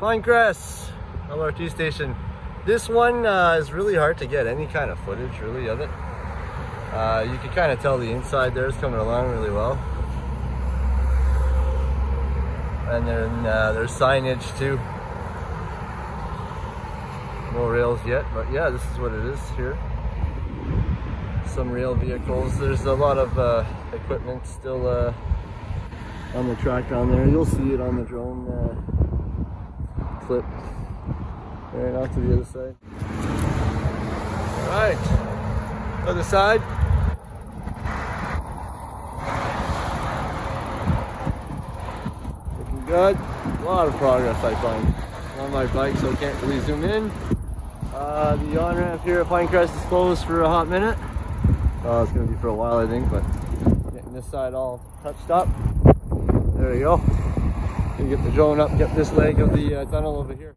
Pinecrest LRT station. This one is really hard to get any kind of footage really of it. You can kind of tell the inside there is coming along really well. And then there's signage too. No rails yet, but yeah, this is what it is here. Some rail vehicles. There's a lot of equipment still on the track down there. You'll see it on the drone clip. Right off to the other side. Alright, other side. Looking good. A lot of progress I find. I'm on my bike, so I can't really zoom in. The on-ramp here at Pinecrest is closed for a hot minute. It's going to be for a while, I think, but getting this side all touched up. There we go. Get the drone up, get this leg of the tunnel over here.